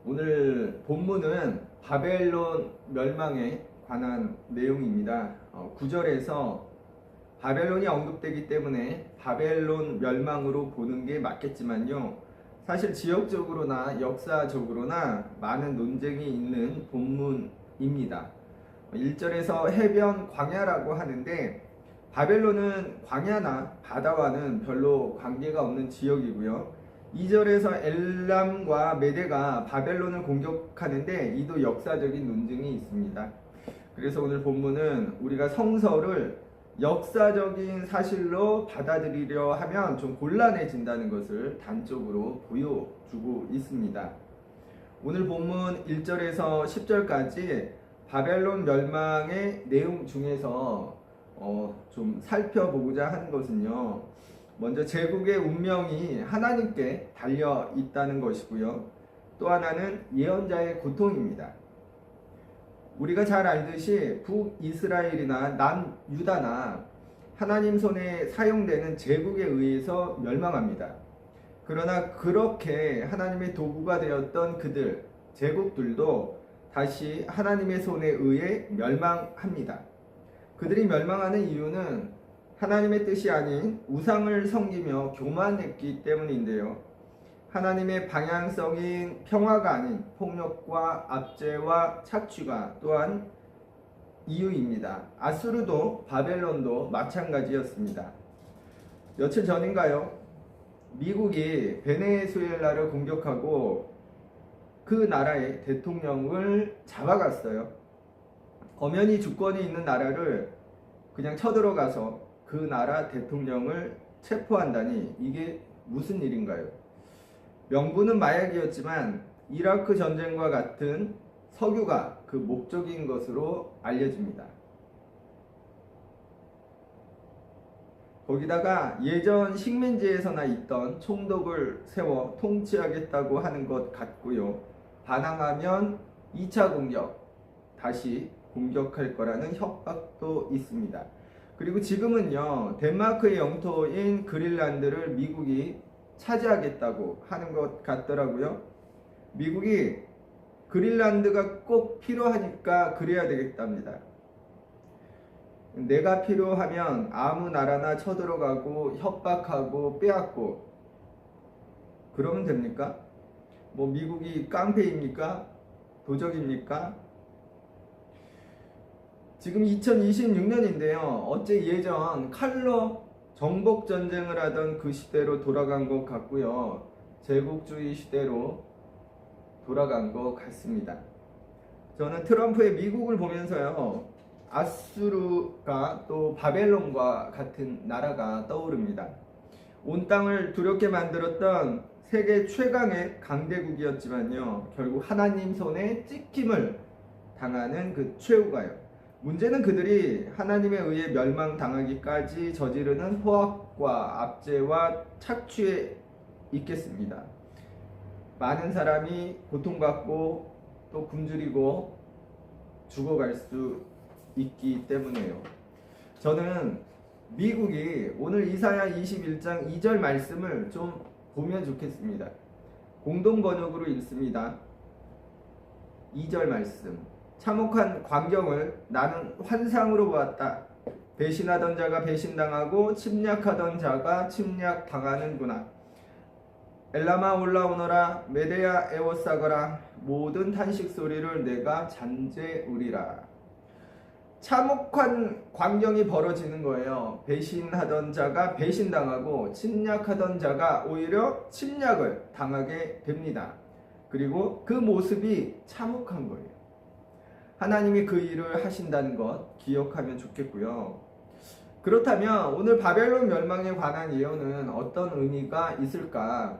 오늘 본문은 바벨론 멸망에 관한 내용입니다. 9절에서 바벨론이 언급되기 때문에 바벨론 멸망으로 보는 게 맞겠지만요. 사실 지역적으로나 역사적으로나 많은 논쟁이 있는 본문입니다. 1절에서 해변 광야라고 하는데 바벨론은 광야나 바다와는 별로 관계가 없는 지역이고요. 2절에서 엘람과 메대가 바벨론을 공격하는데 이도 역사적인 논증이 있습니다. 그래서 오늘 본문은 우리가 성서를 역사적인 사실로 받아들이려 하면 좀 곤란해진다는 것을 단적으로 보여주고 있습니다. 오늘 본문 1절에서 10절까지 바벨론 멸망의 내용 중에서 좀 살펴보고자 하는 것은요. 먼저 제국의 운명이 하나님께 달려 있다는 것이고요. 또 하나는 예언자의 고통입니다. 우리가 잘 알듯이 북이스라엘이나 남유다나 하나님 손에 사용되는 제국에 의해서 멸망합니다. 그러나 그렇게 하나님의 도구가 되었던 그들, 제국들도 다시 하나님의 손에 의해 멸망합니다. 그들이 멸망하는 이유는 하나님의 뜻이 아닌 우상을 섬기며 교만했기 때문인데요. 하나님의 방향성인 평화가 아닌 폭력과 압제와 착취가 또한 이유입니다. 아수르도 바벨론도 마찬가지였습니다. 며칠 전인가요? 미국이 베네수엘라를 공격하고 그 나라의 대통령을 잡아갔어요. 엄연히 주권이 있는 나라를 그냥 쳐들어가서 그 나라 대통령을 체포한다니 이게 무슨 일인가요? 명분은 마약이었지만 이라크 전쟁과 같은 석유가 그 목적인 것으로 알려집니다. 거기다가 예전 식민지에서나 있던 총독을 세워 통치하겠다고 하는 것 같고요. 반항하면 2차 공격, 다시 공격할 거라는 협박도 있습니다. 그리고 지금은요, 덴마크의 영토인 그린란드를 미국이 차지하겠다고 하는 것 같더라고요. 미국이 그린란드가 꼭 필요하니까 그래야 되겠답니다. 내가 필요하면 아무 나라나 쳐들어가고 협박하고 빼앗고 그러면 됩니까? 뭐 미국이 깡패입니까? 도적입니까? 지금 2026년인데요. 어째 예전 칼로 정복 전쟁을 하던 그 시대로 돌아간 것 같고요. 제국주의 시대로 돌아간 것 같습니다. 저는 트럼프의 미국을 보면서요. 아수르가 또 바벨론과 같은 나라가 떠오릅니다. 온 땅을 두렵게 만들었던 세계 최강의 강대국이었지만요. 결국 하나님 손에 찍힘을 당하는 그 최후가요. 문제는 그들이 하나님에 의해 멸망당하기까지 저지르는 포악과 압제와 착취에 있겠습니다. 많은 사람이 고통받고 또 굶주리고 죽어갈 수 있기 때문에요. 저는 미국이 오늘 이사야 21장 2절 말씀을 좀 보면 좋겠습니다. 공동 번역으로 읽습니다. 2절 말씀. 참혹한 광경을 나는 환상으로 보았다. 배신하던 자가 배신당하고 침략하던 자가 침략당하는구나. 엘라마 올라오너라. 메데야 에워싸거라. 모든 탄식 소리를 내가 잔재우리라. 참혹한 광경이 벌어지는 거예요. 배신하던 자가 배신당하고 침략하던 자가 오히려 침략을 당하게 됩니다. 그리고 그 모습이 참혹한 거예요. 하나님이 그 일을 하신다는 것 기억하면 좋겠고요. 그렇다면 오늘 바벨론 멸망에 관한 예언은 어떤 의미가 있을까?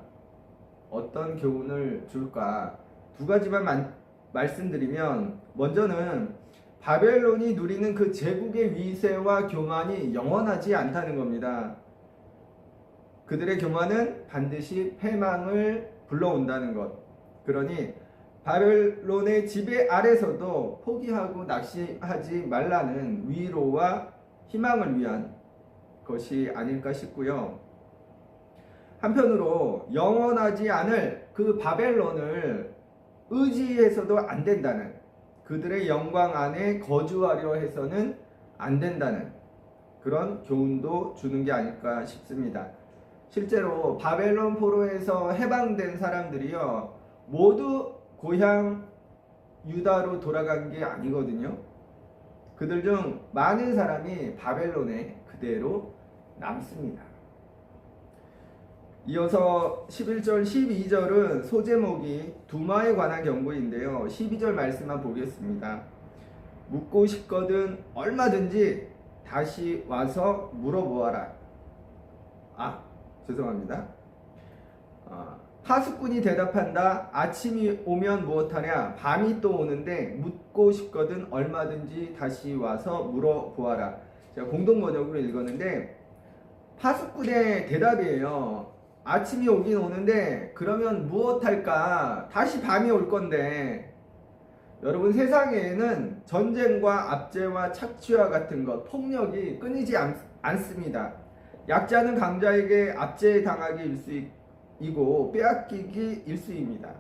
어떤 교훈을 줄까? 두 가지만 말씀드리면, 먼저는 바벨론이 누리는 그 제국의 위세와 교만이 영원하지 않다는 겁니다. 그들의 교만은 반드시 패망을 불러온다는 것. 그러니 바벨론의 지배 아래서도 포기하고 낙심하지 말라는 위로와 희망을 위한 것이 아닐까 싶고요. 한편으로 영원하지 않을 그 바벨론을 의지해서도 안 된다는, 그들의 영광 안에 거주하려 해서는 안 된다는 그런 교훈도 주는 게 아닐까 싶습니다. 실제로 바벨론 포로에서 해방된 사람들이요, 모두 고향 유다로 돌아간 게 아니거든요. 그들 중 많은 사람이 바벨론에 그대로 남습니다. 이어서 11절, 12절은 소제목이 두마에 관한 경고인데요. 12절 말씀만 보겠습니다. 묻고 싶거든 얼마든지 다시 와서 물어보아라. 죄송합니다. 하수꾼이 대답한다. 아침이 오면 무엇하랴? 밤이 또 오는데 묻고 싶거든 얼마든지 다시 와서 물어보아라. 제가 공동 번역으로 읽었는데 하수꾼의 대답이에요. 아침이 오긴 오는데 그러면 무엇할까? 다시 밤이 올 건데. 여러분, 세상에는 전쟁과 압제와 착취와 같은 것, 폭력이 끊이지 않습니다. 약자는 강자에게 압제당하기 일수이고 빼앗기기 일수입니다.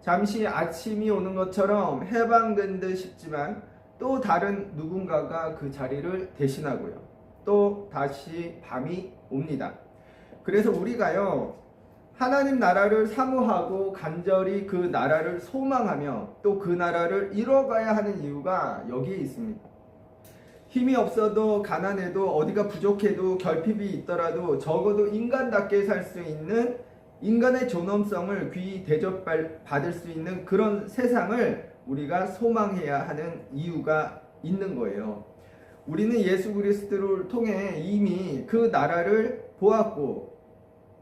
잠시 아침이 오는 것처럼 해방된 듯 싶지만 또 다른 누군가가 그 자리를 대신하고요. 또 다시 밤이 옵니다. 그래서 우리가요, 하나님 나라를 사모하고 간절히 그 나라를 소망하며 또 그 나라를 이뤄가야 하는 이유가 여기에 있습니다. 힘이 없어도 가난해도 어디가 부족해도 결핍이 있더라도 적어도 인간답게 살 수 있는, 인간의 존엄성을 귀히 대접받을 수 있는 그런 세상을 우리가 소망해야 하는 이유가 있는 거예요. 우리는 예수 그리스도를 통해 이미 그 나라를 보았고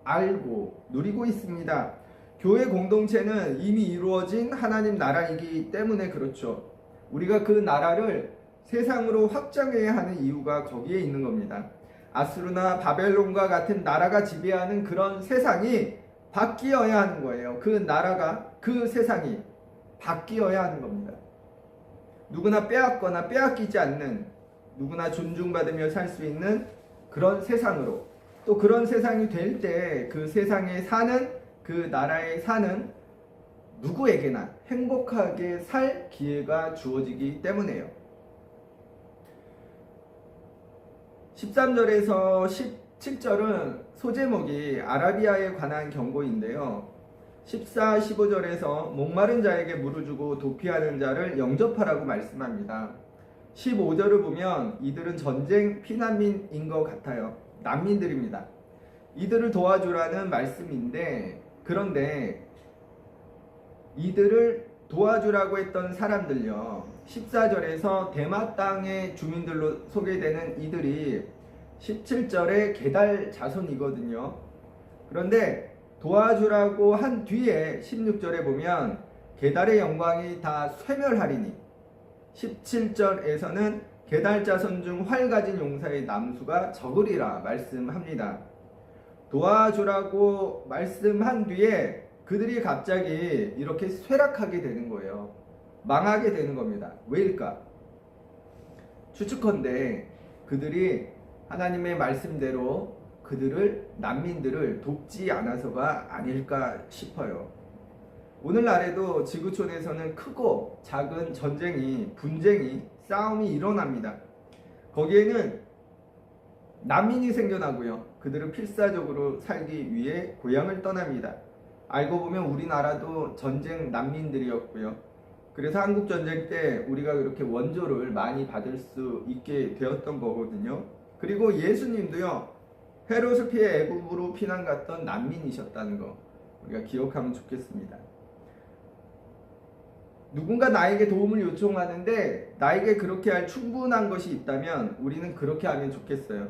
알고 누리고 있습니다. 교회 공동체는 이미 이루어진 하나님 나라이기 때문에 그렇죠. 우리가 그 나라를 세상으로 확장해야 하는 이유가 거기에 있는 겁니다. 아수르나 바벨론과 같은 나라가 지배하는 그런 세상이 바뀌어야 하는 거예요. 그 나라가, 그 세상이 바뀌어야 하는 겁니다. 누구나 빼앗거나 빼앗기지 않는, 누구나 존중받으며 살 수 있는 그런 세상으로, 또 그런 세상이 될 때 그 세상에 사는, 그 나라에 사는 누구에게나 행복하게 살 기회가 주어지기 때문에요. 13절에서 17절은 소제목이 아라비아에 관한 경고인데요. 14, 15절에서 목마른 자에게 물을 주고 도피하는 자를 영접하라고 말씀합니다. 15절을 보면 이들은 전쟁 피난민인 것 같아요. 난민들입니다. 이들을 도와주라는 말씀인데, 그런데 이들을 도와주라고 했던 사람들요, 14절에서 대마 땅의 주민들로 소개되는 이들이 17절에 게달 자손이거든요. 그런데 도와주라고 한 뒤에 16절에 보면 게달의 영광이 다 쇠멸하리니, 17절에서는 게달 자손 중 활 가진 용사의 남수가 적으리라 말씀합니다. 도와주라고 말씀한 뒤에 그들이 갑자기 이렇게 쇠락하게 되는 거예요. 망하게 되는 겁니다. 왜일까? 추측컨대 그들이 하나님의 말씀대로 그들을, 난민들을 돕지 않아서가 아닐까 싶어요. 오늘날에도 지구촌에서는 크고 작은 전쟁이, 분쟁이, 싸움이 일어납니다. 거기에는 난민이 생겨나고요. 그들은 필사적으로 살기 위해 고향을 떠납니다. 알고 보면 우리나라도 전쟁 난민들이었고요. 그래서 한국전쟁 때 우리가 그렇게 원조를 많이 받을 수 있게 되었던 거거든요. 그리고 예수님도요, 헤롯을 피해 애굽으로 피난 갔던 난민이셨다는 거 우리가 기억하면 좋겠습니다. 누군가 나에게 도움을 요청하는데 나에게 그렇게 할 충분한 것이 있다면 우리는 그렇게 하면 좋겠어요.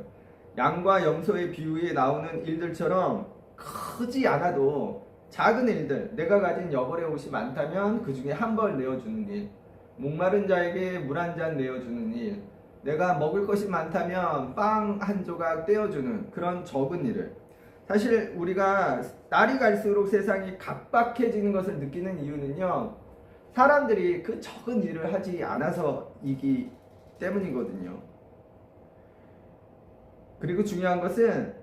양과 염소의 비유에 나오는 일들처럼 크지 않아도 작은 일들, 내가 가진 여벌의 옷이 많다면 그 중에 한 벌 내어주는 일, 목마른 자에게 물 한 잔 내어주는 일, 내가 먹을 것이 많다면 빵 한 조각 떼어주는 그런 적은 일을, 사실 우리가 날이 갈수록 세상이 각박해지는 것을 느끼는 이유는요, 사람들이 그 적은 일을 하지 않아서이기 때문이거든요. 그리고 중요한 것은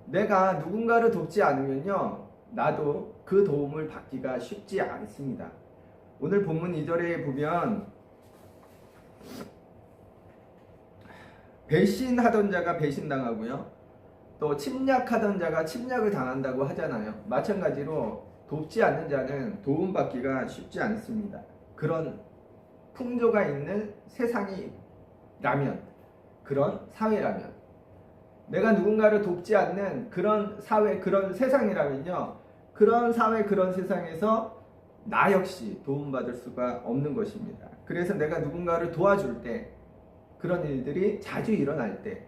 내가 누군가를 돕지 않으면요, 나도 그 도움을 받기가 쉽지 않습니다. 오늘 본문 2절에 보면 배신하던 자가 배신당하고요. 또 침략하던 자가 침략을 당한다고 하잖아요. 마찬가지로 돕지 않는 자는 도움받기가 쉽지 않습니다. 그런 풍조가 있는 세상이라면, 그런 사회라면, 내가 누군가를 돕지 않는 그런 사회, 그런 세상이라면요, 그런 사회, 그런 세상에서 나 역시 도움받을 수가 없는 것입니다. 그래서 내가 누군가를 도와줄 때, 그런 일들이 자주 일어날 때,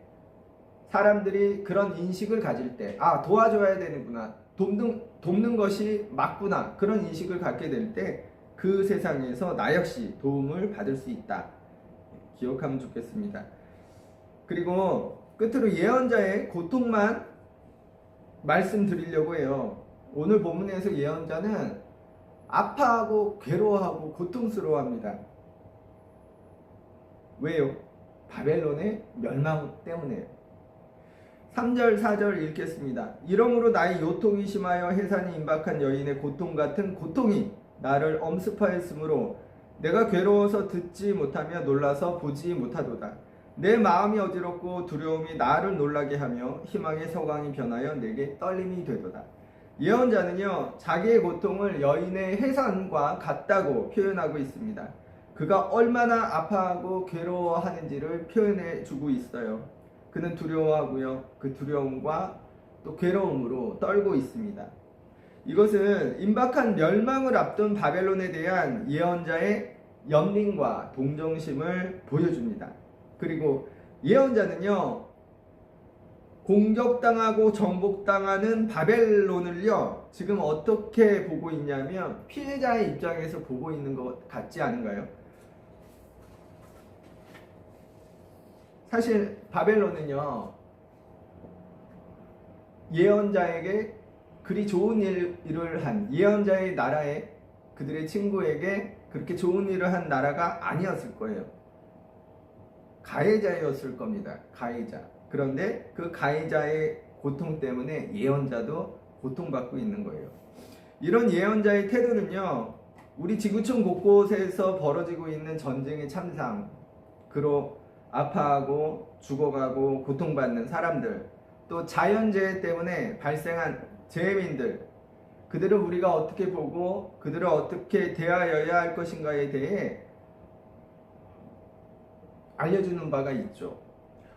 사람들이 그런 인식을 가질 때, 아, 도와줘야 되는구나, 돕는 것이 맞구나, 그런 인식을 갖게 될 때 그 세상에서 나 역시 도움을 받을 수 있다. 기억하면 좋겠습니다. 그리고 끝으로 예언자의 고통만 말씀드리려고 해요. 오늘 본문에서 예언자는 아파하고 괴로워하고 고통스러워합니다. 왜요? 바벨론의 멸망 때문에요. 3절 4절 읽겠습니다. 이러므로 나의 요통이 심하여 해산이 임박한 여인의 고통 같은 고통이 나를 엄습하였으므로 내가 괴로워서 듣지 못하며 놀라서 보지 못하도다. 내 마음이 어지럽고 두려움이 나를 놀라게 하며 희망의 서광이 변하여 내게 떨림이 되도다. 예언자는요, 자기의 고통을 여인의 해산과 같다고 표현하고 있습니다. 그가 얼마나 아파하고 괴로워하는지를 표현해 주고 있어요. 그는 두려워하고요, 그 두려움과 또 괴로움으로 떨고 있습니다. 이것은 임박한 멸망을 앞둔 바벨론에 대한 예언자의 연민과 동정심을 보여줍니다. 그리고 예언자는요, 공격당하고 정복당하는 바벨론을요, 지금 어떻게 보고 있냐면 피해자의 입장에서 보고 있는 것 같지 않은가요? 사실 바벨론은요, 예언자에게 그리 좋은 일을 한, 예언자의 나라에 그들의 친구에게 그렇게 좋은 일을 한 나라가 아니었을 거예요. 가해자였을 겁니다. 가해자. 그런데 그 가해자의 고통 때문에 예언자도 고통받고 있는 거예요. 이런 예언자의 태도는요, 우리 지구촌 곳곳에서 벌어지고 있는 전쟁의 참상, 그로 아파하고 죽어가고 고통받는 사람들, 또 자연재해 때문에 발생한 재민들, 그들을 우리가 어떻게 보고 그들을 어떻게 대하여야 할 것인가에 대해 알려주는 바가 있죠.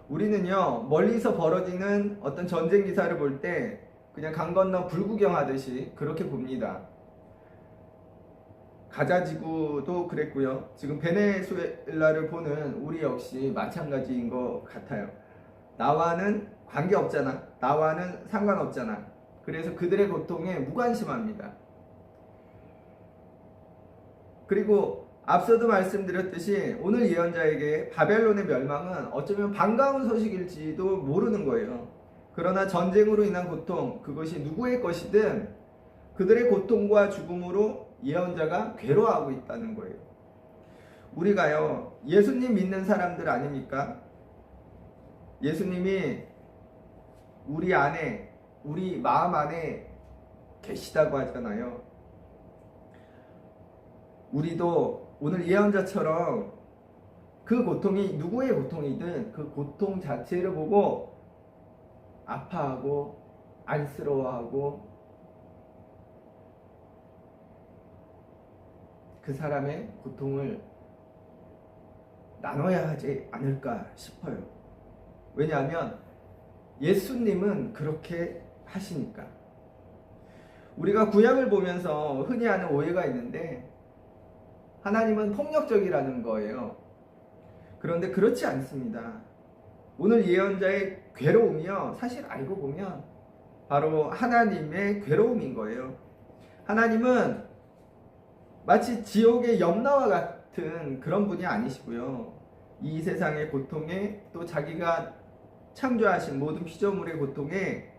우리는요, 멀리서 벌어지는 어떤 전쟁 기사를 볼 때 그냥 강 건너 불구경하듯이 그렇게 봅니다. 가자지구도 그랬고요. 지금 베네수엘라를 보는 우리 역시 마찬가지인 것 같아요. 나와는 관계없잖아. 나와는 상관없잖아. 그래서 그들의 고통에 무관심합니다. 그리고 앞서도 말씀드렸듯이 오늘 예언자에게 바벨론의 멸망은 어쩌면 반가운 소식일지도 모르는 거예요. 그러나 전쟁으로 인한 고통, 그것이 누구의 것이든 그들의 고통과 죽음으로 예언자가 괴로워하고 있다는 거예요. 우리가요, 예수님 믿는 사람들 아닙니까? 예수님이 우리 안에, 우리 마음 안에 계시다고 하잖아요. 우리도 오늘 예언자처럼 그 고통이 누구의 고통이든 그 고통 자체를 보고 아파하고 안쓰러워하고 그 사람의 고통을 나눠야 하지 않을까 싶어요. 왜냐하면 예수님은 그렇게 하시니까. 우리가 구약을 보면서 흔히 하는 오해가 있는데 하나님은 폭력적이라는 거예요. 그런데 그렇지 않습니다. 오늘 예언자의 괴로움이요, 사실 알고 보면 바로 하나님의 괴로움인 거예요. 하나님은 마치 지옥의 염라와 같은 그런 분이 아니시고요. 이 세상의 고통에, 또 자기가 창조하신 모든 피조물의 고통에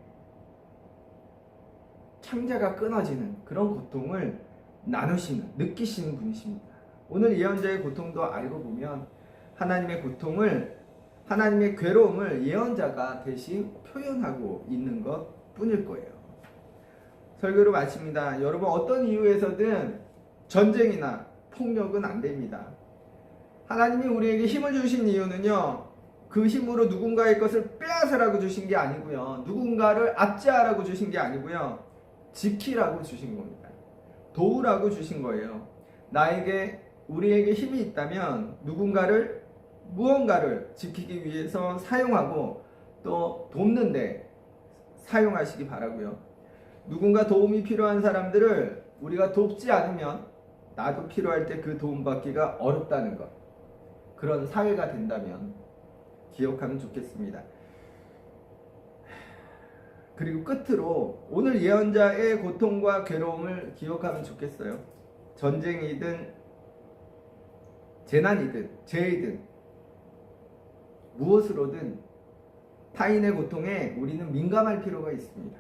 창자가 끊어지는 그런 고통을 나누시는, 느끼시는 분이십니다. 오늘 예언자의 고통도 알고 보면 하나님의 고통을, 하나님의 괴로움을 예언자가 대신 표현하고 있는 것 뿐일 거예요. 설교를 마칩니다. 여러분, 어떤 이유에서든 전쟁이나 폭력은 안 됩니다. 하나님이 우리에게 힘을 주신 이유는요, 그 힘으로 누군가의 것을 빼앗으라고 주신 게 아니고요, 누군가를 압제하라고 주신 게 아니고요, 지키라고 주신 겁니다. 도우라고 주신 거예요. 우리에게 힘이 있다면 무언가를 지키기 위해서 사용하고 또 돕는데 사용하시기 바라고요. 누군가 도움이 필요한 사람들을 우리가 돕지 않으면 나도 필요할 때 그 도움 받기가 어렵다는 것, 그런 사회가 된다면 기억하면 좋겠습니다. 그리고 끝으로 오늘 예언자의 고통과 괴로움을 기억하면 좋겠어요. 전쟁이든 재난이든 재해이든 무엇으로든 타인의 고통에 우리는 민감할 필요가 있습니다.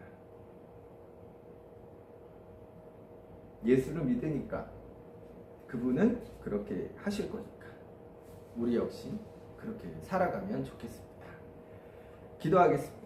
예수를 믿으니까, 그분은 그렇게 하실 거니까 우리 역시 그렇게 살아가면 좋겠습니다. 기도하겠습니다.